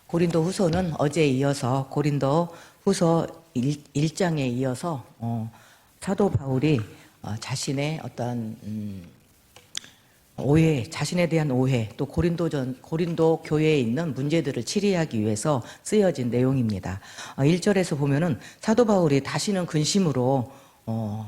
고린도 후서는 어제에 이어서 고린도 후서 1장에 이어서 사도 바울이 자신의 어떤 오해, 자신에 대한 오해, 또 고린도 교회에 있는 문제들을 치리하기 위해서 쓰여진 내용입니다. 1절에서 보면은 사도 바울이 다시는 근심으로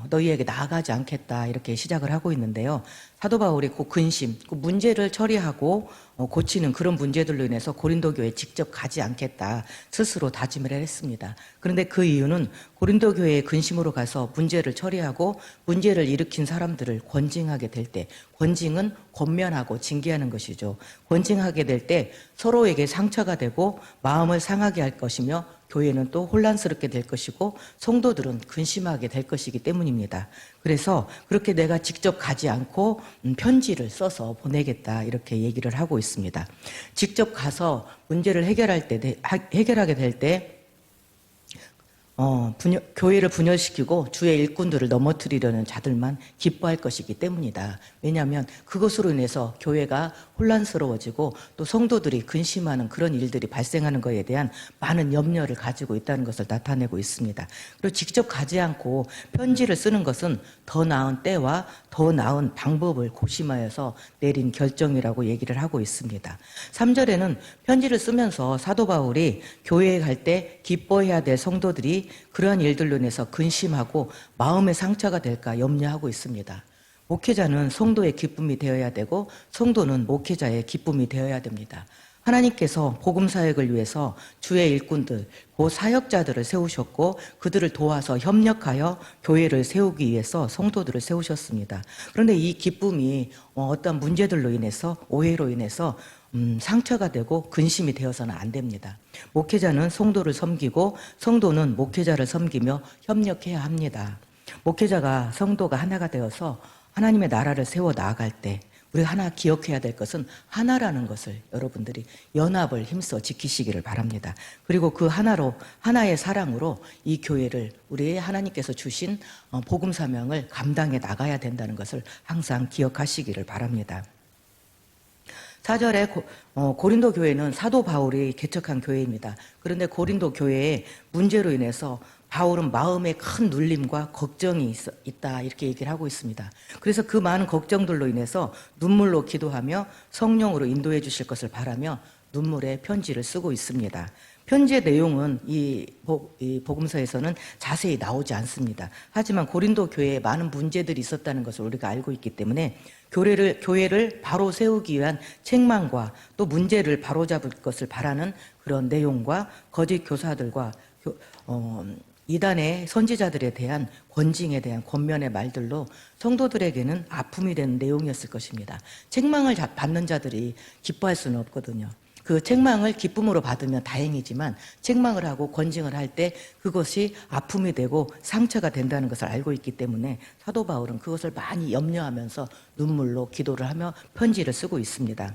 너희에게 나아가지 않겠다 이렇게 시작을 하고 있는데요. 사도 바울이 그 근심, 그 문제를 처리하고 고치는 그런 문제들로 인해서 고린도 교회에 직접 가지 않겠다 스스로 다짐을 했습니다. 그런데 그 이유는 고린도 교회에 근심으로 가서 문제를 처리하고 문제를 일으킨 사람들을 권징하게 될 때, 권징은 권면하고 징계하는 것이죠. 권징하게 될 때 서로에게 상처가 되고 마음을 상하게 할 것이며 교회는 또 혼란스럽게 될 것이고 성도들은 근심하게 될 것이기 때문입니다. 그래서 그렇게 내가 직접 가지 않고 편지를 써서 보내겠다 이렇게 얘기를 하고 있습니다. 직접 가서 문제를 해결하게 될 때 교회를 분열시키고 주의 일꾼들을 넘어뜨리려는 자들만 기뻐할 것이기 때문이다. 왜냐하면 그것으로 인해서 교회가 혼란스러워지고 또 성도들이 근심하는 그런 일들이 발생하는 것에 대한 많은 염려를 가지고 있다는 것을 나타내고 있습니다. 그리고 직접 가지 않고 편지를 쓰는 것은 더 나은 때와 더 나은 방법을 고심하여서 내린 결정이라고 얘기를 하고 있습니다. 3절에는 편지를 쓰면서 사도 바울이 교회에 갈 때 기뻐해야 될 성도들이 그러한 일들로 인해서 근심하고 마음의 상처가 될까 염려하고 있습니다. 목회자는 성도의 기쁨이 되어야 되고 성도는 목회자의 기쁨이 되어야 됩니다. 하나님께서 복음 사역을 위해서 주의 일꾼들, 그 사역자들을 세우셨고 그들을 도와서 협력하여 교회를 세우기 위해서 성도들을 세우셨습니다. 그런데 이 기쁨이 어떤 문제들로 인해서 오해로 인해서 상처가 되고 근심이 되어서는 안 됩니다. 목회자는 성도를 섬기고 성도는 목회자를 섬기며 협력해야 합니다. 목회자가 성도가 하나가 되어서 하나님의 나라를 세워 나아갈 때 우리가 하나 기억해야 될 것은 하나라는 것을 여러분들이 연합을 힘써 지키시기를 바랍니다. 그리고 그 하나의 사랑으로 이 교회를 우리의 하나님께서 주신 복음 사명을 감당해 나가야 된다는 것을 항상 기억하시기를 바랍니다. 4절에 고린도 교회는 사도 바울이 개척한 교회입니다. 그런데 고린도 교회의 문제로 인해서 바울은 마음에 큰 눌림과 걱정이 있다 이렇게 얘기를 하고 있습니다. 그래서 그 많은 걱정들로 인해서 눈물로 기도하며 성령으로 인도해 주실 것을 바라며 눈물의 편지를 쓰고 있습니다. 편지의 내용은 이 복음서에서는 자세히 나오지 않습니다. 하지만 고린도 교회에 많은 문제들이 있었다는 것을 우리가 알고 있기 때문에 교회를 바로 세우기 위한 책망과 또 문제를 바로잡을 것을 바라는 그런 내용과 거짓 교사들과 이단의 선지자들에 대한 권징에 대한 권면의 말들로 성도들에게는 아픔이 되는 내용이었을 것입니다. 책망을 받는 자들이 기뻐할 수는 없거든요. 그 책망을 기쁨으로 받으면 다행이지만 책망을 하고 권징을 할 때 그것이 아픔이 되고 상처가 된다는 것을 알고 있기 때문에 사도 바울은 그것을 많이 염려하면서 눈물로 기도를 하며 편지를 쓰고 있습니다.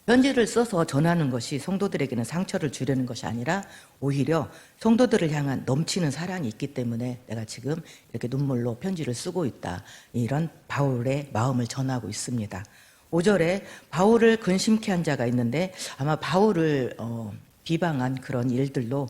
편지를 써서 전하는 것이 성도들에게는 상처를 주려는 것이 아니라 오히려 성도들을 향한 넘치는 사랑이 있기 때문에 내가 지금 이렇게 눈물로 편지를 쓰고 있다. 이런 바울의 마음을 전하고 있습니다. 5절에 바울을 근심케 한 자가 있는데 아마 바울을 비방한 그런 일들로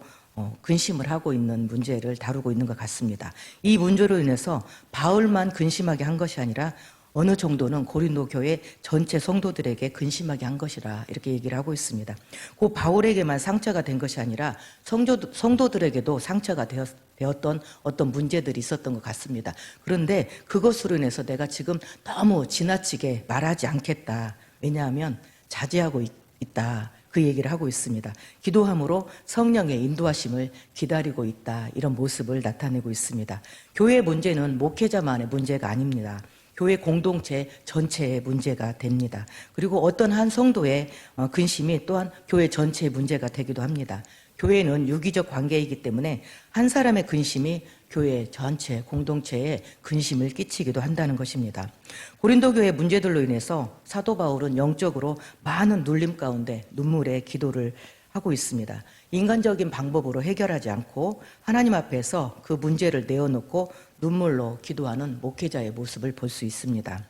근심을 하고 있는 문제를 다루고 있는 것 같습니다. 이 문제로 인해서 바울만 근심하게 한 것이 아니라 어느 정도는 고린도 교회 전체 성도들에게 근심하게 한 것이라 이렇게 얘기를 하고 있습니다. 그 바울에게만 상처가 된 것이 아니라 성도들에게도 상처가 되었던 어떤 문제들이 있었던 것 같습니다. 그런데 그것으로 인해서 내가 지금 너무 지나치게 말하지 않겠다. 왜냐하면 자제하고 있다. 그 얘기를 하고 있습니다. 기도함으로 성령의 인도하심을 기다리고 있다. 이런 모습을 나타내고 있습니다. 교회의 문제는 목회자만의 문제가 아닙니다. 교회 공동체 전체의 문제가 됩니다. 그리고 어떤 한 성도의 근심이 또한 교회 전체의 문제가 되기도 합니다. 교회는 유기적 관계이기 때문에 한 사람의 근심이 교회 전체 공동체에 근심을 끼치기도 한다는 것입니다. 고린도 교회 문제들로 인해서 사도 바울은 영적으로 많은 눌림 가운데 눈물의 기도를 하고 있습니다. 인간적인 방법으로 해결하지 않고 하나님 앞에서 그 문제를 내어놓고 눈물로 기도하는 목회자의 모습을 볼 수 있습니다.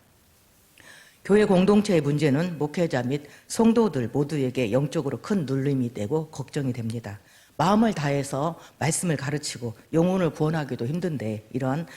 교회 공동체의 문제는 목회자 및 성도들 모두에게 영적으로 큰 눌림이 되고 걱정이 됩니다. 마음을 다해서 말씀을 가르치고 영혼을 구원하기도 힘든데 이러한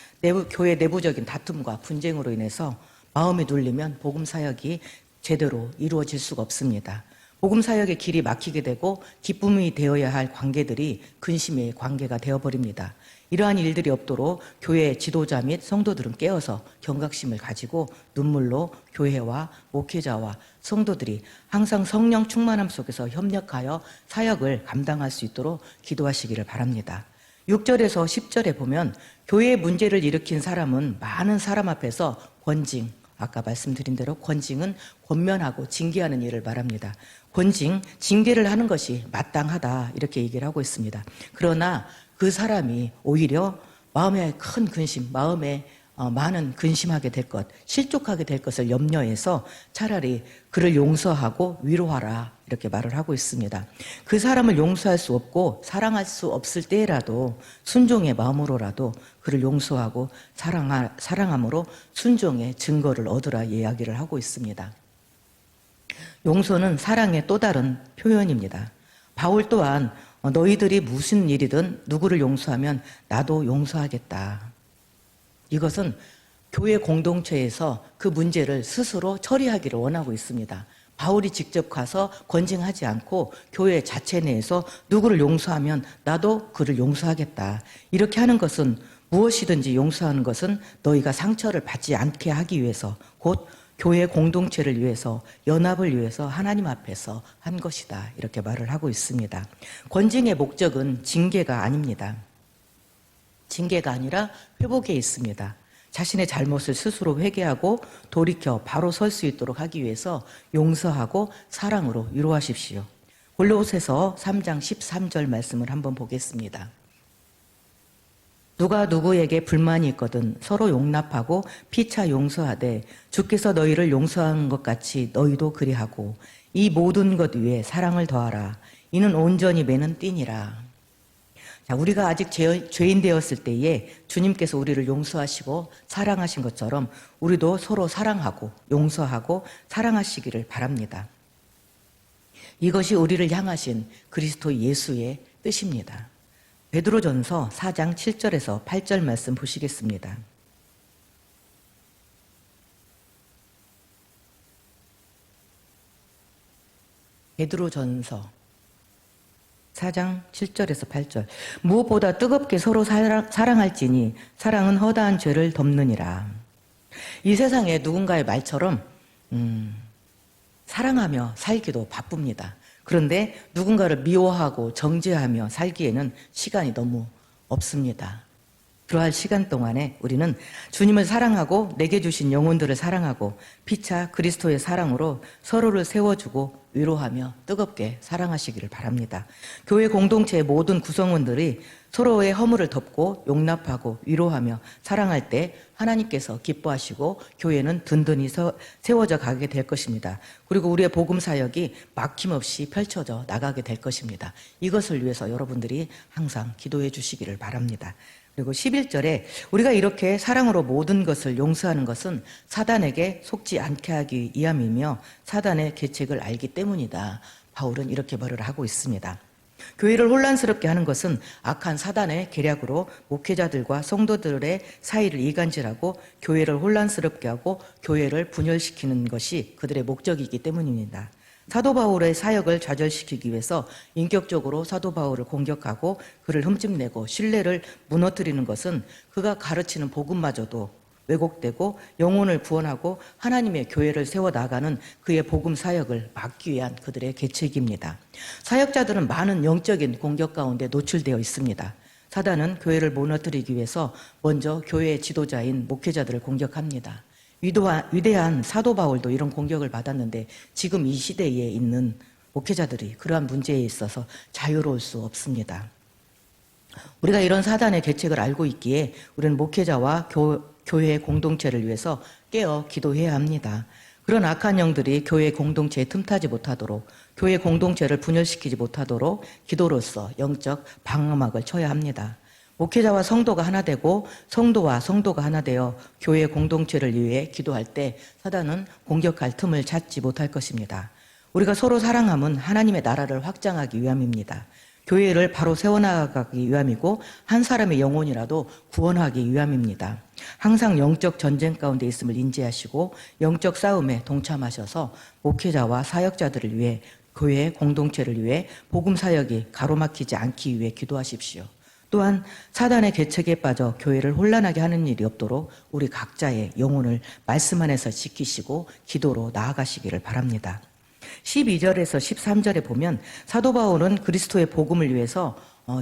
교회 내부적인 다툼과 분쟁으로 인해서 마음이 눌리면 복음 사역이 제대로 이루어질 수가 없습니다. 복음 사역의 길이 막히게 되고 기쁨이 되어야 할 관계들이 근심의 관계가 되어버립니다. 이러한 일들이 없도록 교회 지도자 및 성도들은 깨어서 경각심을 가지고 눈물로 교회와 목회자와 성도들이 항상 성령 충만함 속에서 협력하여 사역을 감당할 수 있도록 기도하시기를 바랍니다. 6절에서 10절에 보면 교회의 문제를 일으킨 사람은 많은 사람 앞에서 권징, 아까 말씀드린 대로 권징은 권면하고 징계하는 일을 말합니다. 권징, 징계를 하는 것이 마땅하다 이렇게 얘기를 하고 있습니다. 그러나 그 사람이 오히려 마음에 큰 근심, 마음에 많은 근심하게 될 것, 실족하게 될 것을 염려해서 차라리 그를 용서하고 위로하라 이렇게 말을 하고 있습니다. 그 사람을 용서할 수 없고 사랑할 수 없을 때라도 순종의 마음으로라도 그를 용서하고 사랑함으로 순종의 증거를 얻으라 이야기를 하고 있습니다. 용서는 사랑의 또 다른 표현입니다. 바울 또한 너희들이 무슨 일이든 누구를 용서하면 나도 용서하겠다. 이것은 교회 공동체에서 그 문제를 스스로 처리하기를 원하고 있습니다. 바울이 직접 가서 권징하지 않고 교회 자체 내에서 누구를 용서하면 나도 그를 용서하겠다. 이렇게 하는 것은 무엇이든지 용서하는 것은 너희가 상처를 받지 않게 하기 위해서 곧 교회 공동체를 위해서 연합을 위해서 하나님 앞에서 한 것이다. 이렇게 말을 하고 있습니다. 권징의 목적은 징계가 아닙니다. 징계가 아니라 회복에 있습니다. 자신의 잘못을 스스로 회개하고 돌이켜 바로 설 수 있도록 하기 위해서 용서하고 사랑으로 위로하십시오. 골로새서 3장 13절 말씀을 한번 보겠습니다. 누가 누구에게 불만이 있거든 서로 용납하고 피차 용서하되 주께서 너희를 용서한 것 같이 너희도 그리하고 이 모든 것 위에 사랑을 더하라. 이는 온전히 매는 띠니라. 자, 우리가 아직 죄인 되었을 때에 주님께서 우리를 용서하시고 사랑하신 것처럼 우리도 서로 사랑하고 용서하고 사랑하시기를 바랍니다. 이것이 우리를 향하신 그리스도 예수의 뜻입니다. 베드로전서 4장 7절에서 8절 말씀 보시겠습니다. 베드로전서 4장 7절에서 8절. 무엇보다 뜨겁게 서로 사랑할지니 사랑은 허다한 죄를 덮느니라. 이 세상에 누군가의 말처럼 사랑하며 살기도 바쁩니다. 그런데 누군가를 미워하고 정죄하며 살기에는 시간이 너무 없습니다. 그러할 시간 동안에 우리는 주님을 사랑하고 내게 주신 영혼들을 사랑하고 피차 그리스도의 사랑으로 서로를 세워주고 위로하며 뜨겁게 사랑하시기를 바랍니다. 교회 공동체의 모든 구성원들이 서로의 허물을 덮고 용납하고 위로하며 사랑할 때 하나님께서 기뻐하시고 교회는 든든히 세워져 가게 될 것입니다. 그리고 우리의 복음 사역이 막힘없이 펼쳐져 나가게 될 것입니다. 이것을 위해서 여러분들이 항상 기도해 주시기를 바랍니다. 그리고 11절에 우리가 이렇게 사랑으로 모든 것을 용서하는 것은 사단에게 속지 않게 하기 위함이며 사단의 계책을 알기 때문이다. 바울은 이렇게 말을 하고 있습니다. 교회를 혼란스럽게 하는 것은 악한 사단의 계략으로 목회자들과 성도들의 사이를 이간질하고 교회를 혼란스럽게 하고 교회를 분열시키는 것이 그들의 목적이기 때문입니다. 사도 바울의 사역을 좌절시키기 위해서 인격적으로 사도 바울을 공격하고 그를 흠집내고 신뢰를 무너뜨리는 것은 그가 가르치는 복음마저도 왜곡되고 영혼을 구원하고 하나님의 교회를 세워나가는 그의 복음 사역을 막기 위한 그들의 계책입니다. 사역자들은 많은 영적인 공격 가운데 노출되어 있습니다. 사단은 교회를 무너뜨리기 위해서 먼저 교회의 지도자인 목회자들을 공격합니다. 위대한 사도 바울도 이런 공격을 받았는데 지금 이 시대에 있는 목회자들이 그러한 문제에 있어서 자유로울 수 없습니다. 우리가 이런 사단의 계책을 알고 있기에 우리는 목회자와 교회의 공동체를 위해서 깨어 기도해야 합니다. 그런 악한 영들이 교회 공동체에 틈타지 못하도록 교회 공동체를 분열시키지 못하도록 기도로서 영적 방어막을 쳐야 합니다. 목회자와 성도가 하나 되고 성도와 성도가 하나 되어 교회 공동체를 위해 기도할 때 사단은 공격할 틈을 찾지 못할 것입니다. 우리가 서로 사랑함은 하나님의 나라를 확장하기 위함입니다. 교회를 바로 세워나가기 위함이고 한 사람의 영혼이라도 구원하기 위함입니다. 항상 영적 전쟁 가운데 있음을 인지하시고 영적 싸움에 동참하셔서 목회자와 사역자들을 위해 교회 공동체를 위해 복음 사역이 가로막히지 않기 위해 기도하십시오. 또한 사단의 계책에 빠져 교회를 혼란하게 하는 일이 없도록 우리 각자의 영혼을 말씀 안에서 지키시고 기도로 나아가시기를 바랍니다. 12절에서 13절에 보면 사도 바울은 그리스도의 복음을 위해서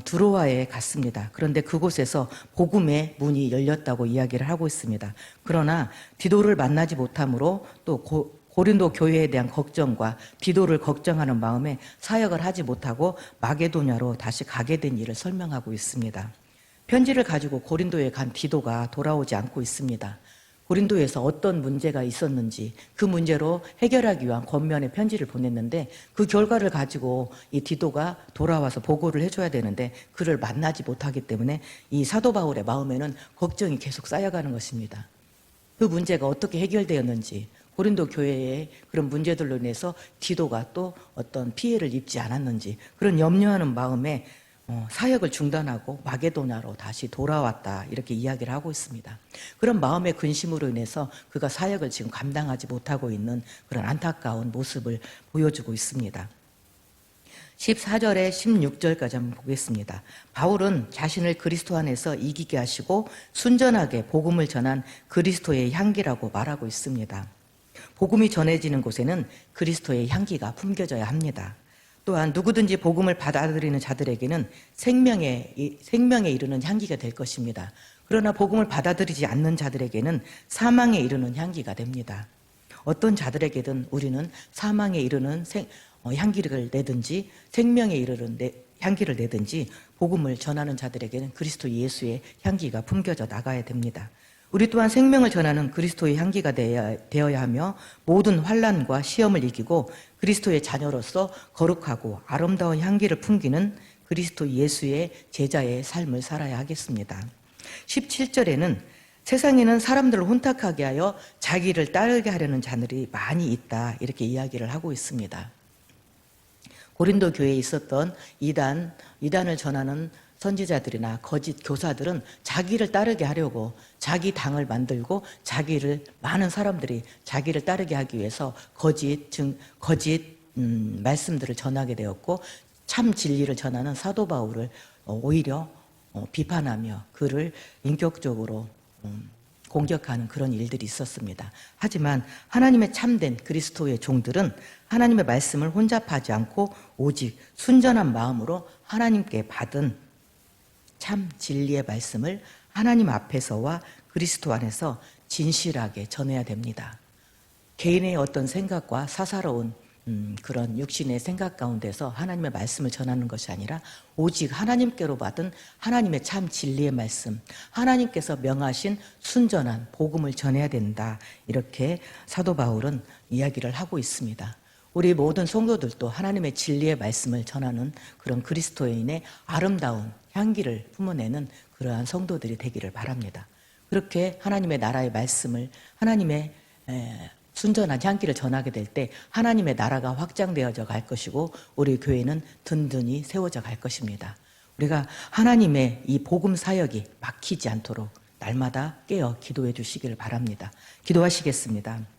두로아에 갔습니다. 그런데 그곳에서 복음의 문이 열렸다고 이야기를 하고 있습니다. 그러나 디도를 만나지 못함으로 또 고린도 교회에 대한 걱정과 디도를 걱정하는 마음에 사역을 하지 못하고 마게도냐로 다시 가게 된 일을 설명하고 있습니다. 편지를 가지고 고린도에 간 디도가 돌아오지 않고 있습니다. 고린도에서 어떤 문제가 있었는지 그 문제로 해결하기 위한 권면의 편지를 보냈는데 그 결과를 가지고 이 디도가 돌아와서 보고를 해줘야 되는데 그를 만나지 못하기 때문에 이 사도 바울의 마음에는 걱정이 계속 쌓여가는 것입니다. 그 문제가 어떻게 해결되었는지, 고린도 교회의 그런 문제들로 인해서 디도가 또 어떤 피해를 입지 않았는지 그런 염려하는 마음에 사역을 중단하고 마게도냐로 다시 돌아왔다 이렇게 이야기를 하고 있습니다. 그런 마음의 근심으로 인해서 그가 사역을 지금 감당하지 못하고 있는 그런 안타까운 모습을 보여주고 있습니다. 14절에 16절까지 한번 보겠습니다. 바울은 자신을 그리스도 안에서 이기게 하시고 순전하게 복음을 전한 그리스도의 향기라고 말하고 있습니다. 복음이 전해지는 곳에는 그리스도의 향기가 품겨져야 합니다. 또한 누구든지 복음을 받아들이는 자들에게는 생명에 이르는 향기가 될 것입니다. 그러나 복음을 받아들이지 않는 자들에게는 사망에 이르는 향기가 됩니다. 어떤 자들에게든 우리는 사망에 이르는 향기를 내든지 생명에 이르는 향기를 내든지 복음을 전하는 자들에게는 그리스도 예수의 향기가 품겨져 나가야 됩니다. 우리 또한 생명을 전하는 그리스도의 향기가 되어야 하며 모든 환난과 시험을 이기고 그리스도의 자녀로서 거룩하고 아름다운 향기를 풍기는 그리스도 예수의 제자의 삶을 살아야 하겠습니다. 17절에는 세상에는 사람들을 혼탁하게 하여 자기를 따르게 하려는 자들이 많이 있다 이렇게 이야기를 하고 있습니다. 고린도 교회에 있었던 이단을 전하는 선지자들이나 거짓 교사들은 자기를 따르게 하려고 자기 당을 만들고 많은 사람들이 자기를 따르게 하기 위해서 거짓 말씀들을 전하게 되었고 참 진리를 전하는 사도 바울을 오히려 비판하며 그를 인격적으로 공격하는 그런 일들이 있었습니다. 하지만 하나님의 참된 그리스도의 종들은 하나님의 말씀을 혼잡하지 않고 오직 순전한 마음으로 하나님께 받은 참 진리의 말씀을 하나님 앞에서와 그리스도 안에서 진실하게 전해야 됩니다. 개인의 어떤 생각과 사사로운 그런 육신의 생각 가운데서 하나님의 말씀을 전하는 것이 아니라 오직 하나님께로 받은 하나님의 참 진리의 말씀, 하나님께서 명하신 순전한 복음을 전해야 된다. 이렇게 사도 바울은 이야기를 하고 있습니다. 우리 모든 성도들도 하나님의 진리의 말씀을 전하는 그런 그리스도인의 아름다운 향기를 품어내는 그러한 성도들이 되기를 바랍니다. 그렇게 하나님의 나라의 말씀을 하나님의 순전한 향기를 전하게 될 때 하나님의 나라가 확장되어져 갈 것이고 우리 교회는 든든히 세워져 갈 것입니다. 우리가 하나님의 이 복음 사역이 막히지 않도록 날마다 깨어 기도해 주시기를 바랍니다. 기도하시겠습니다.